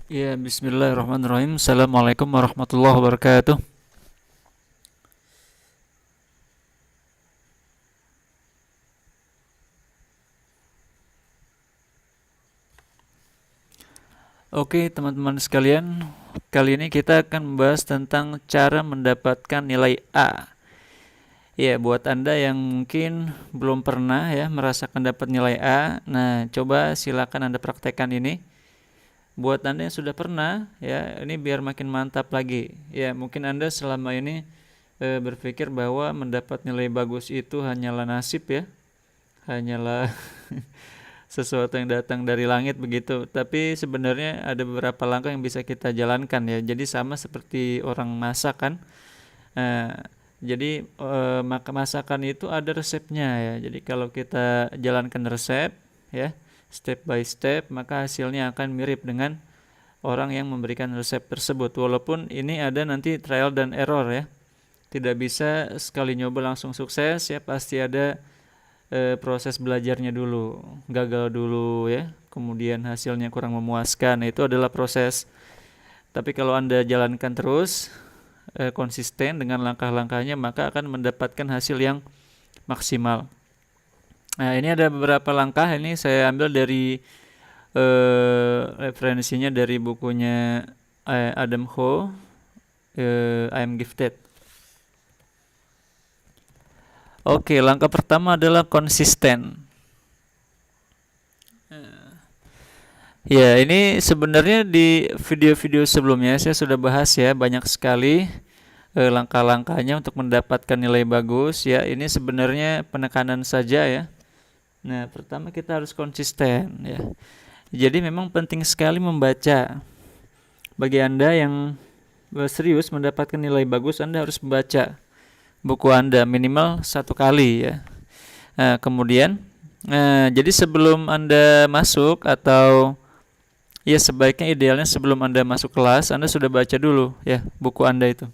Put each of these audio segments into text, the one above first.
Ya, bismillahirrahmanirrahim. Assalamualaikum warahmatullahi wabarakatuh. Oke, teman-teman sekalian, kali ini kita akan membahas tentang cara mendapatkan nilai A. Ya, buat Anda yang mungkin belum pernah ya merasakan dapat nilai A, nah coba silakan Anda praktekkan ini. Buat Anda yang sudah pernah, ya ini biar makin mantap lagi. Ya, mungkin Anda selama ini berpikir bahwa mendapat nilai bagus itu hanyalah nasib ya, hanyalah sesuatu yang datang dari langit begitu. Tapi sebenarnya ada beberapa langkah yang bisa kita jalankan ya. Jadi sama seperti orang masak kan. Nah, jadi maka masakan itu ada resepnya ya. Jadi kalau kita jalankan resep ya, step by step, maka hasilnya akan mirip dengan orang yang memberikan resep tersebut. Walaupun ini ada nanti trial dan error ya. Tidak bisa sekali nyoba langsung sukses ya, pasti ada proses belajarnya dulu, gagal dulu ya, kemudian hasilnya kurang memuaskan. Nah, itu adalah proses. Tapi kalau Anda jalankan terus konsisten dengan langkah-langkahnya, maka akan mendapatkan hasil yang maksimal. Nah, ini ada beberapa langkah, ini saya ambil dari referensinya dari bukunya Adam Ho, I Am Gifted. Oke, langkah pertama adalah konsisten. Ya, ini sebenarnya di video-video sebelumnya saya sudah bahas ya, banyak sekali langkah-langkahnya untuk mendapatkan nilai bagus ya. Ini sebenarnya penekanan saja ya. Nah, pertama kita harus konsisten ya. Jadi memang penting sekali membaca. Bagi Anda yang serius mendapatkan nilai bagus, Anda harus membaca buku Anda minimal 1 kali ya. Nah, kemudian jadi sebelum Anda masuk atau ya sebaiknya idealnya sebelum Anda masuk kelas, Anda sudah baca dulu ya buku Anda itu.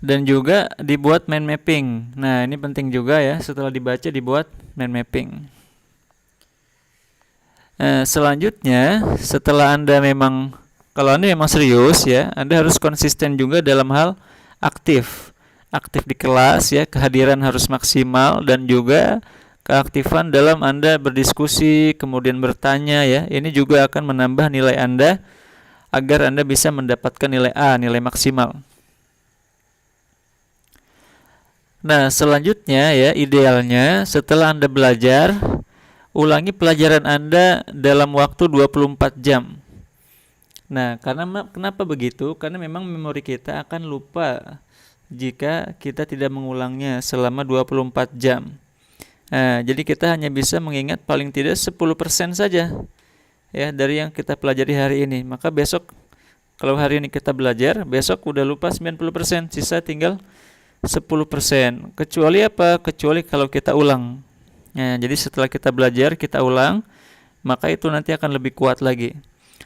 Dan juga dibuat mind mapping. Nah, ini penting juga ya, setelah dibaca dibuat mind mapping. Selanjutnya, setelah Anda memang kalau Anda memang serius ya, Anda harus konsisten juga dalam hal aktif. Aktif di kelas ya, kehadiran harus maksimal dan juga keaktifan dalam Anda berdiskusi, kemudian bertanya ya. Ini juga akan menambah nilai Anda agar Anda bisa mendapatkan nilai A, nilai maksimal. Nah, selanjutnya ya, idealnya setelah Anda belajar, ulangi pelajaran Anda dalam waktu 24 jam. Nah, kenapa begitu? Karena memang memori kita akan lupa jika kita tidak mengulangnya selama 24 jam. Nah, jadi kita hanya bisa mengingat paling tidak 10% saja ya dari yang kita pelajari hari ini. Maka besok kalau hari ini kita belajar, besok udah lupa 90%, sisa tinggal 10%. Kecuali apa? Kecuali kalau kita ulang. Nah, jadi setelah kita belajar, kita ulang, maka itu nanti akan lebih kuat lagi.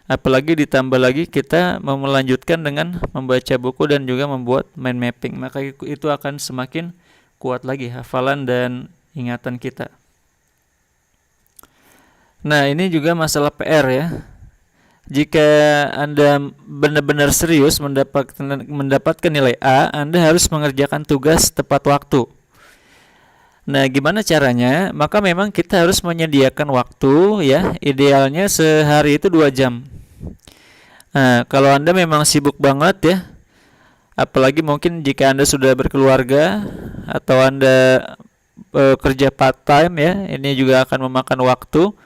Apalagi ditambah lagi kita mau melanjutkan dengan membaca buku dan juga membuat mind mapping, maka itu akan semakin kuat lagi hafalan dan ingatan kita. Nah, ini juga masalah PR ya. Jika Anda benar-benar serius mendapatkan nilai A, Anda harus mengerjakan tugas tepat waktu. Nah, gimana caranya? Maka memang kita harus menyediakan waktu ya, idealnya sehari itu 2 jam. Nah, kalau Anda memang sibuk banget ya, apalagi mungkin jika Anda sudah berkeluarga atau Anda kerja part time ya, ini juga akan memakan waktu.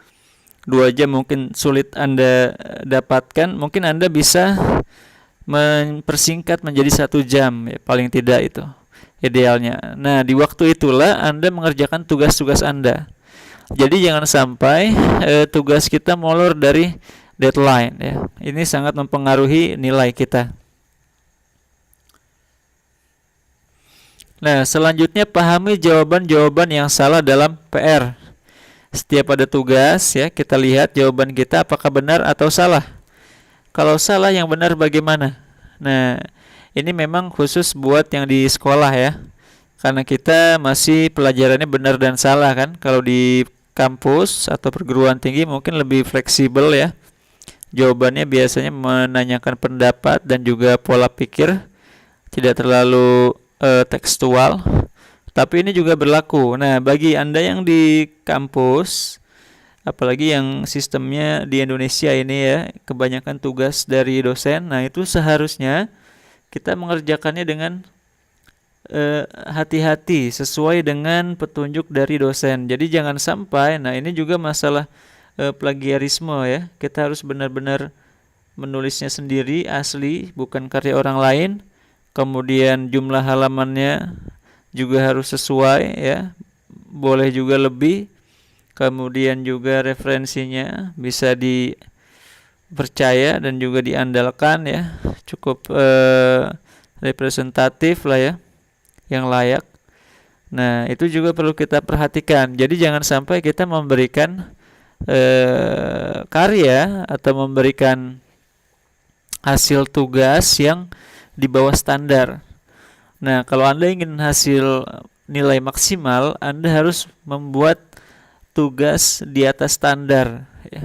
2 jam mungkin sulit Anda dapatkan, mungkin Anda bisa mempersingkat menjadi 1 jam ya, paling tidak itu idealnya. Nah, di waktu itulah Anda mengerjakan tugas-tugas Anda. Jadi jangan sampai tugas kita molor dari deadline ya. Ini sangat mempengaruhi nilai kita. Nah, selanjutnya pahami jawaban-jawaban yang salah dalam PR. Setiap ada tugas ya, kita lihat jawaban kita apakah benar atau salah. Kalau salah, yang benar bagaimana? Nah, ini memang khusus buat yang di sekolah ya. Karena kita masih pelajarannya benar dan salah kan. Kalau di kampus atau perguruan tinggi mungkin lebih fleksibel ya. Jawabannya biasanya menanyakan pendapat dan juga pola pikir, tidak terlalu tekstual. Tapi ini juga berlaku. Nah, bagi Anda yang di kampus, apalagi yang sistemnya di Indonesia ini ya, kebanyakan tugas dari dosen. Nah, itu seharusnya kita mengerjakannya dengan hati-hati sesuai dengan petunjuk dari dosen. Jadi jangan sampai, nah ini juga masalah plagiarisme ya. Kita harus benar-benar menulisnya sendiri asli, bukan karya orang lain. Kemudian jumlah halamannya juga harus sesuai ya. Boleh juga lebih. Kemudian juga referensinya bisa dipercaya dan juga diandalkan ya. Cukup representatif lah ya, yang layak. Nah, itu juga perlu kita perhatikan. Jadi jangan sampai kita memberikan karya atau memberikan hasil tugas yang di bawah standar. Nah, kalau Anda ingin hasil nilai maksimal, Anda harus membuat tugas di atas standar ya.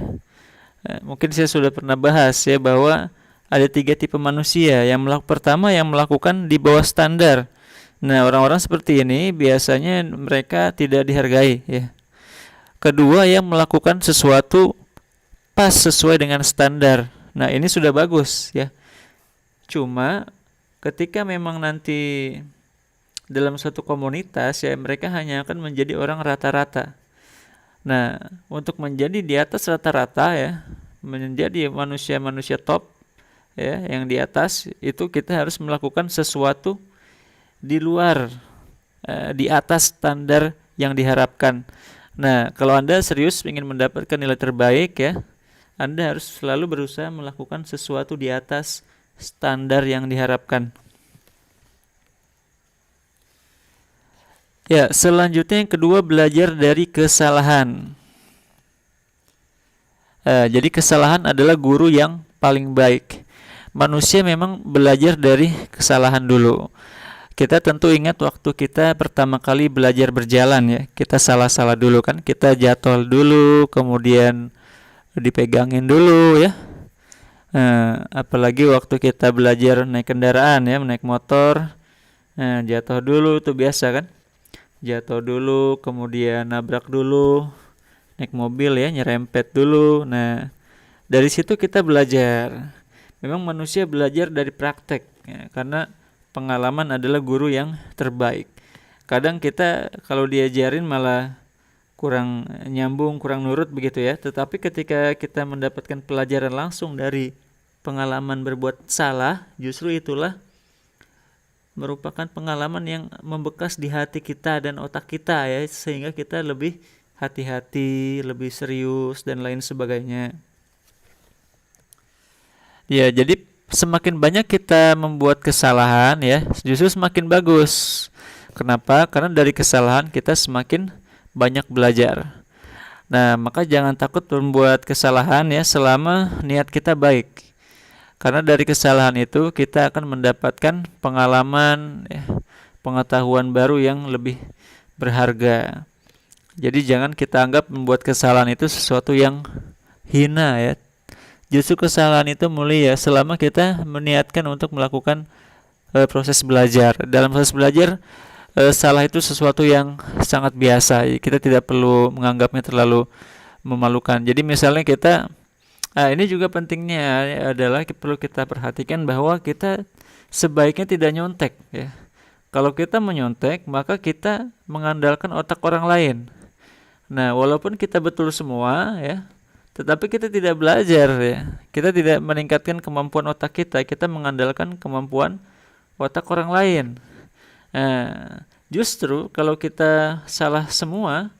Mungkin saya sudah pernah bahas ya bahwa ada 3 tipe manusia. Pertama yang melakukan di bawah standar. Nah, orang-orang seperti ini biasanya mereka tidak dihargai ya. Kedua, yang melakukan sesuatu pas sesuai dengan standar. Nah, ini sudah bagus ya. Cuma ketika memang nanti dalam suatu komunitas ya, mereka hanya akan menjadi orang rata-rata. Nah, untuk menjadi di atas rata-rata ya, menjadi manusia-manusia top ya, yang di atas, itu kita harus melakukan sesuatu di luar di atas standar yang diharapkan. Nah, kalau Anda serius ingin mendapatkan nilai terbaik ya, Anda harus selalu berusaha melakukan sesuatu di atas standar yang diharapkan. Ya, selanjutnya yang kedua, belajar dari kesalahan. Jadi kesalahan adalah guru yang paling baik. Manusia memang belajar dari kesalahan dulu. Kita tentu ingat waktu kita pertama kali belajar berjalan ya, kita salah-salah dulu kan, kita jatuh dulu, kemudian dipegangin dulu ya. Apalagi waktu kita belajar naik kendaraan ya, naik motor, jatuh dulu itu biasa kan, jatuh dulu, kemudian nabrak dulu, naik mobil ya, nyerempet dulu. Nah, dari situ kita belajar. Memang manusia belajar dari praktek ya, karena pengalaman adalah guru yang terbaik. Kadang kita kalau diajarin malah kurang nyambung, kurang nurut begitu ya. Tetapi ketika kita mendapatkan pelajaran langsung dari pengalaman berbuat salah, justru itulah merupakan pengalaman yang membekas di hati kita dan otak kita ya, sehingga kita lebih hati-hati, lebih serius dan lain sebagainya. Ya, jadi semakin banyak kita membuat kesalahan ya, justru semakin bagus. Kenapa? Karena dari kesalahan kita semakin banyak belajar. Nah, maka jangan takut membuat kesalahan ya, selama niat kita baik. Karena dari kesalahan itu kita akan mendapatkan pengalaman ya, pengetahuan baru yang lebih berharga. Jadi jangan kita anggap membuat kesalahan itu sesuatu yang hina ya. Justru kesalahan itu mulia selama kita meniatkan untuk melakukan proses belajar. Dalam proses belajar, salah itu sesuatu yang sangat biasa. Kita tidak perlu menganggapnya terlalu memalukan. Jadi misalnya kita, ini juga pentingnya adalah perlu kita perhatikan bahwa kita sebaiknya tidak nyontek. Ya. Kalau kita menyontek, maka kita mengandalkan otak orang lain. Nah, walaupun kita betul semua, ya, tetapi kita tidak belajar ya. Kita tidak meningkatkan kemampuan otak kita. Kita mengandalkan kemampuan otak orang lain. Justru kalau kita salah semua,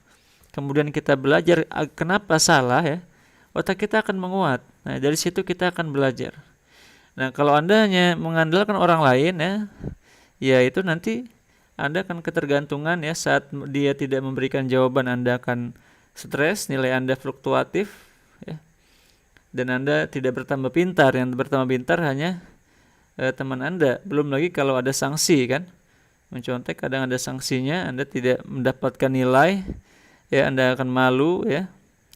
kemudian kita belajar kenapa salah ya, otak kita akan menguat. Nah, dari situ kita akan belajar. Nah, kalau Anda hanya mengandalkan orang lain ya itu nanti Anda akan ketergantungan ya, saat dia tidak memberikan jawaban Anda akan stres, nilai Anda fluktuatif. Ya. Dan Anda tidak bertambah pintar, yang bertambah pintar hanya teman Anda. Belum lagi kalau ada sanksi kan, mencontek kadang ada sanksinya, Anda tidak mendapatkan nilai, ya Anda akan malu ya,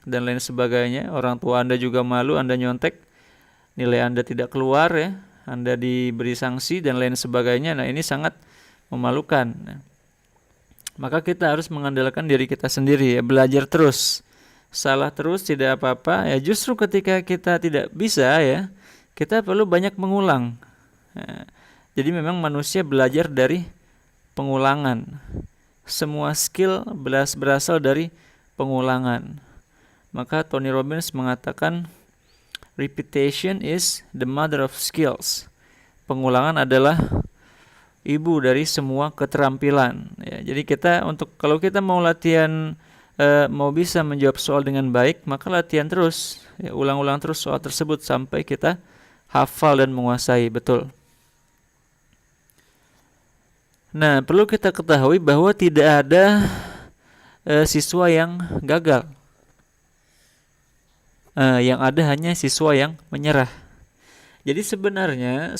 dan lain sebagainya. Orang tua Anda juga malu Anda nyontek, nilai Anda tidak keluar ya, Anda diberi sanksi dan lain sebagainya. Nah, ini sangat memalukan. Nah, maka kita harus mengandalkan diri kita sendiri ya, belajar terus. Salah terus tidak apa-apa ya, justru ketika kita tidak bisa ya, kita perlu banyak mengulang. Nah, jadi memang manusia belajar dari pengulangan. Semua skill berasal dari pengulangan. Maka Tony Robbins mengatakan repetition is the mother of skills. Pengulangan adalah ibu dari semua keterampilan. Ya, jadi kalau kita mau latihan, mau bisa menjawab soal dengan baik, maka latihan terus, ya, ulang-ulang terus soal tersebut sampai kita hafal dan menguasai betul. Nah, perlu kita ketahui bahwa tidak ada siswa yang gagal. Yang ada hanya siswa yang menyerah. Jadi sebenarnya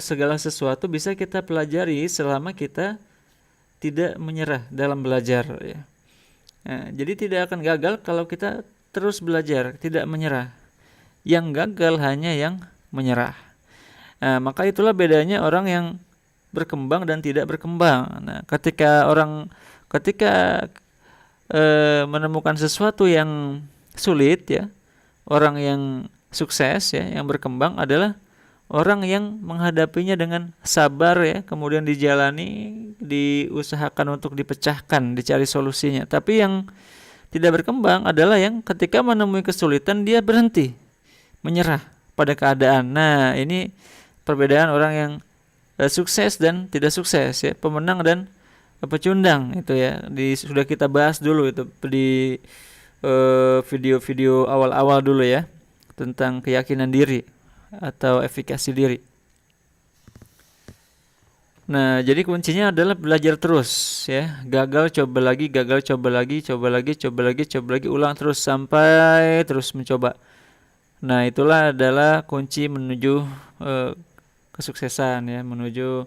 segala sesuatu bisa kita pelajari selama kita tidak menyerah dalam belajar ya. Nah, jadi tidak akan gagal kalau kita terus belajar, tidak menyerah. Yang gagal hanya yang menyerah. Nah, maka itulah bedanya orang yang berkembang dan tidak berkembang. Nah, ketika menemukan sesuatu yang sulit ya, orang yang sukses ya, yang berkembang adalah orang yang menghadapinya dengan sabar ya, kemudian dijalani, diusahakan untuk dipecahkan, dicari solusinya. Tapi yang tidak berkembang adalah yang ketika menemui kesulitan dia berhenti, menyerah pada keadaan. Nah, ini perbedaan orang yang sukses dan tidak sukses ya, pemenang dan pecundang itu ya. Sudah kita bahas dulu itu di video-video awal-awal dulu ya, tentang keyakinan diri atau efikasi diri. Nah, jadi kuncinya adalah belajar terus ya. Gagal coba lagi, ulang terus sampai terus mencoba. Nah, itulah adalah kunci menuju kesuksesan ya, menuju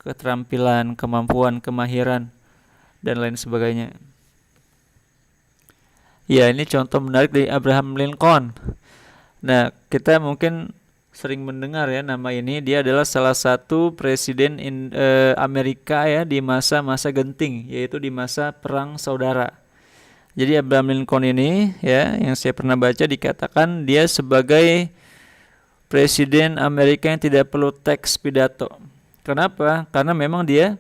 keterampilan, kemampuan, kemahiran dan lain sebagainya. Ya, ini contoh menarik dari Abraham Lincoln. Nah, kita mungkin sering mendengar ya nama ini. Dia adalah salah satu presiden Amerika ya di masa-masa genting, yaitu di masa perang saudara. Jadi Abraham Lincoln ini ya, yang saya pernah baca dikatakan dia sebagai presiden Amerika yang tidak perlu teks pidato. Kenapa? Karena memang dia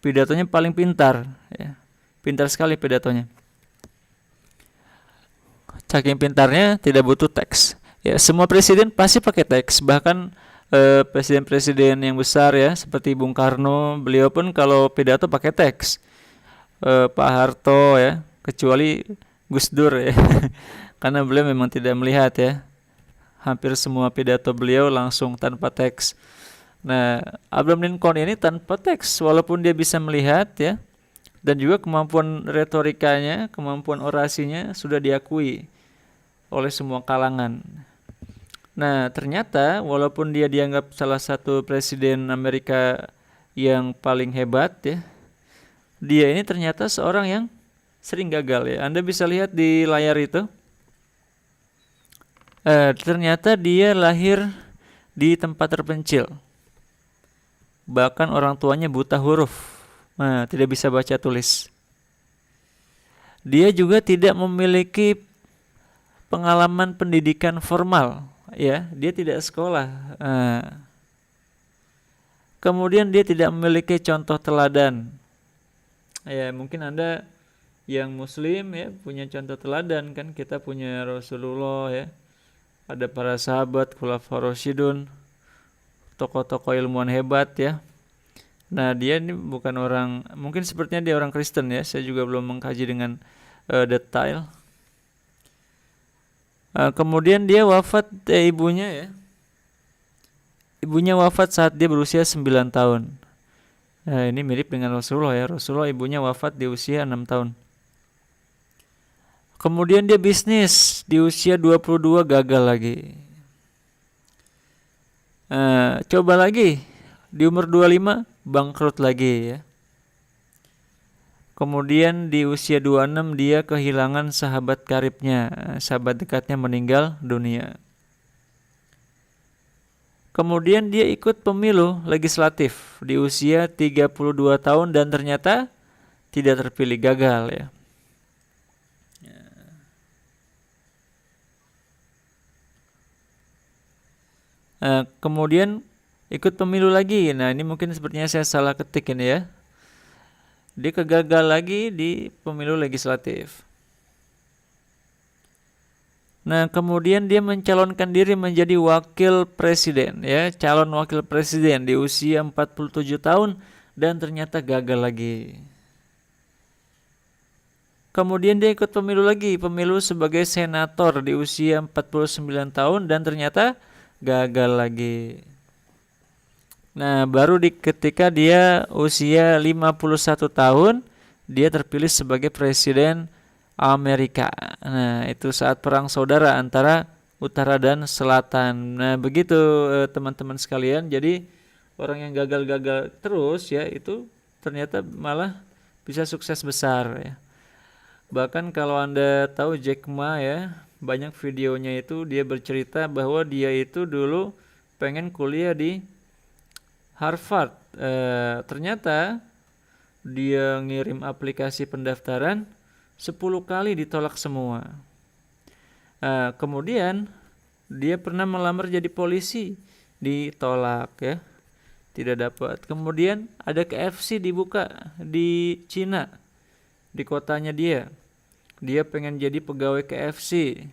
pidatonya paling pintar ya. Pintar sekali pidatonya. Saking pintarnya tidak butuh teks. Ya, semua presiden pasti pakai teks. Bahkan presiden-presiden yang besar ya, seperti Bung Karno, beliau pun kalau pidato pakai teks. Pak Harto ya, kecuali Gus Dur ya, karena beliau memang tidak melihat ya. Hampir semua pidato beliau langsung tanpa teks. Nah, Abraham Lincoln ini tanpa teks, walaupun dia bisa melihat ya, dan juga kemampuan retorikanya, kemampuan orasinya sudah diakui oleh semua kalangan. Nah, ternyata walaupun dia dianggap salah satu presiden Amerika yang paling hebat ya, dia ini ternyata seorang yang sering gagal ya. Anda bisa lihat di layar itu. Ternyata dia lahir di tempat terpencil. Bahkan orang tuanya buta huruf. Nah, tidak bisa baca tulis. Dia juga tidak memiliki pengalaman pendidikan formal, ya, dia tidak sekolah. Kemudian dia tidak memiliki contoh teladan. Ya, mungkin Anda yang Muslim ya punya contoh teladan kan, kita punya Rasulullah ya, ada para sahabat, khulafaur rasyidun, tokoh-tokoh ilmuwan hebat ya. Nah, dia ini bukan orang, mungkin sepertinya dia orang Kristen ya, saya juga belum mengkaji dengan detail. Kemudian dia wafat, ibunya ya. Ibunya wafat saat dia berusia 9 tahun. Ini mirip dengan Rasulullah ya. Rasulullah ibunya wafat di usia 6 tahun. Kemudian dia bisnis di usia 22 gagal lagi. Coba lagi di umur 25 bangkrut lagi ya. Kemudian di usia 26 dia kehilangan sahabat karibnya, sahabat dekatnya meninggal dunia. Kemudian dia ikut pemilu legislatif di usia 32 tahun dan ternyata tidak terpilih, gagal ya. Kemudian ikut pemilu lagi. Nah, ini mungkin sepertinya saya salah ketik ini ya. Dia kegagal lagi di pemilu legislatif. Nah, kemudian dia mencalonkan diri menjadi wakil presiden ya, calon wakil presiden di usia 47 tahun dan ternyata gagal lagi. Kemudian dia ikut pemilu lagi, pemilu sebagai senator di usia 49 tahun dan ternyata gagal lagi. Nah, baru ketika dia usia 51 tahun, dia terpilih sebagai presiden Amerika. Nah, itu saat perang saudara antara utara dan selatan. Nah, begitu teman-teman sekalian. Jadi orang yang gagal-gagal terus ya, itu ternyata malah bisa sukses besar ya. Bahkan kalau Anda tahu Jack Ma ya, banyak videonya itu dia bercerita bahwa dia itu dulu pengen kuliah di Harvard. Ternyata dia ngirim aplikasi pendaftaran 10 kali ditolak semua. Kemudian dia pernah melamar jadi polisi, ditolak ya, tidak dapat. Kemudian ada KFC dibuka di Cina, di kotanya dia pengen jadi pegawai KFC.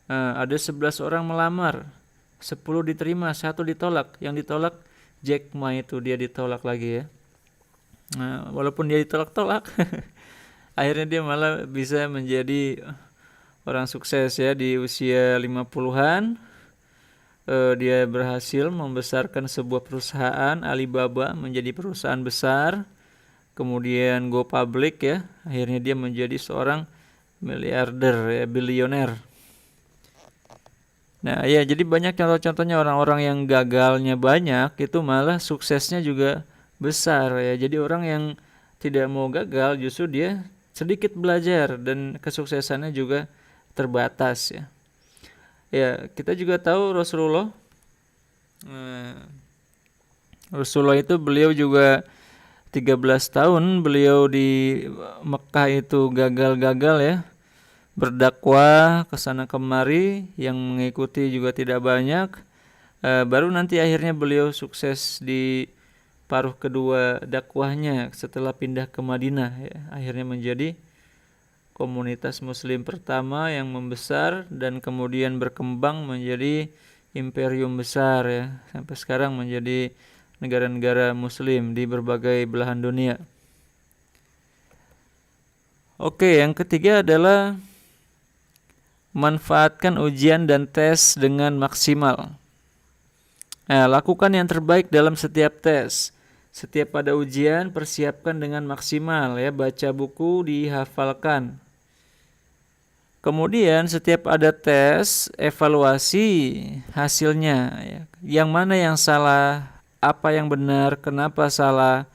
Ada 11 orang melamar, 10 diterima, 1 ditolak. Yang ditolak Jack Ma itu, dia ditolak lagi ya. Nah, walaupun dia ditolak-tolak akhirnya dia malah bisa menjadi orang sukses ya. Di usia 50-an dia berhasil membesarkan sebuah perusahaan Alibaba menjadi perusahaan besar. Kemudian go public ya, akhirnya dia menjadi seorang miliarder ya, bilioner. Nah ya, jadi banyak contoh-contohnya orang-orang yang gagalnya banyak itu malah suksesnya juga besar ya. Jadi orang yang tidak mau gagal justru dia sedikit belajar dan kesuksesannya juga terbatas ya. Ya, kita juga tahu Rasulullah itu beliau juga 13 tahun beliau di Mekah itu gagal-gagal ya, berdakwah kesana kemari, yang mengikuti juga tidak banyak. Baru nanti akhirnya beliau sukses di paruh kedua dakwahnya setelah pindah ke Madinah ya. Akhirnya menjadi komunitas muslim pertama yang membesar dan kemudian berkembang menjadi imperium besar ya, sampai sekarang menjadi negara-negara muslim di berbagai belahan dunia. Oke, yang ketiga adalah manfaatkan ujian dan tes dengan maksimal. Nah, lakukan yang terbaik dalam setiap tes. Setiap ada ujian, persiapkan dengan maksimal ya, baca buku, dihafalkan. Kemudian setiap ada tes, evaluasi hasilnya ya. Yang mana yang salah, apa yang benar, kenapa salah,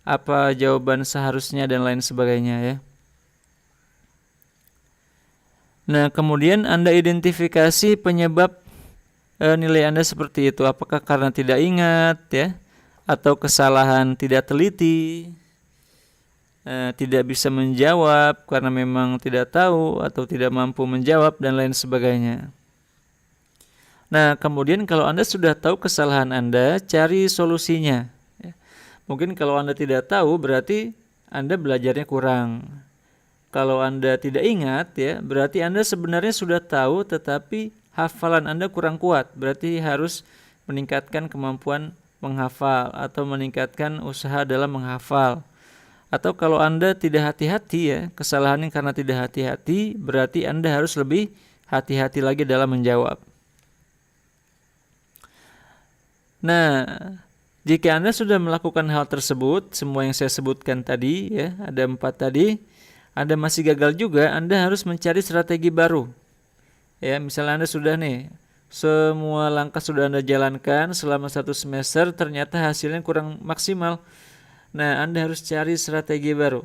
apa jawaban seharusnya dan lain sebagainya ya. Nah, kemudian Anda identifikasi penyebab nilai Anda seperti itu. Apakah karena tidak ingat ya, atau kesalahan tidak teliti, tidak bisa menjawab karena memang tidak tahu atau tidak mampu menjawab dan lain sebagainya. Nah, kemudian kalau Anda sudah tahu kesalahan Anda, cari solusinya. Mungkin kalau Anda tidak tahu berarti Anda belajarnya kurang. Kalau Anda tidak ingat ya, berarti Anda sebenarnya sudah tahu tetapi hafalan Anda kurang kuat. Berarti harus meningkatkan kemampuan menghafal atau meningkatkan usaha dalam menghafal. Atau kalau Anda tidak hati-hati ya, kesalahannya karena tidak hati-hati, berarti Anda harus lebih hati-hati lagi dalam menjawab. Nah, jika Anda sudah melakukan hal tersebut, semua yang saya sebutkan tadi ya, ada 4 tadi, Anda masih gagal juga, Anda harus mencari strategi baru. Ya, misalnya Anda sudah nih, semua langkah sudah Anda jalankan selama 1 semester, ternyata hasilnya kurang maksimal. Nah, Anda harus cari strategi baru.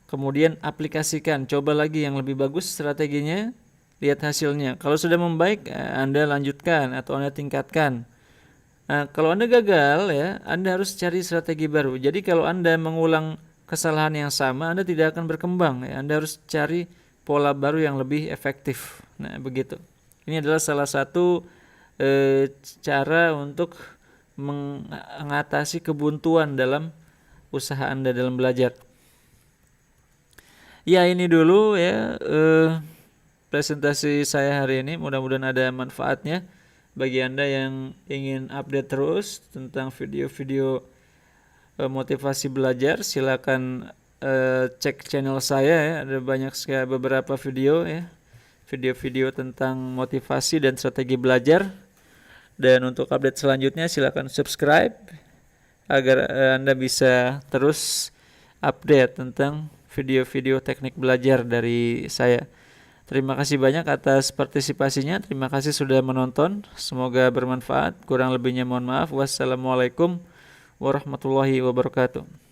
Kemudian aplikasikan, coba lagi yang lebih bagus strateginya, lihat hasilnya. Kalau sudah membaik, Anda lanjutkan atau Anda tingkatkan. Nah, kalau Anda gagal ya, Anda harus cari strategi baru. Jadi kalau Anda mengulang kesalahan yang sama, Anda tidak akan berkembang ya. Anda harus cari pola baru yang lebih efektif. Nah, begitu. Ini adalah salah satu cara untuk mengatasi kebuntuan dalam usaha Anda dalam belajar. Ya, ini dulu ya presentasi saya hari ini. Mudah-mudahan ada manfaatnya bagi Anda yang ingin update terus tentang video-video motivasi belajar. Silakan cek channel saya ya. Ada banyak sekali beberapa video ya. Video-video tentang motivasi dan strategi belajar. Dan untuk update selanjutnya silakan subscribe agar Anda bisa terus update tentang video-video teknik belajar dari saya. Terima kasih banyak atas partisipasinya. Terima kasih sudah menonton. Semoga bermanfaat. Kurang lebihnya mohon maaf. Wassalamualaikum warahmatullahi wabarakatuh.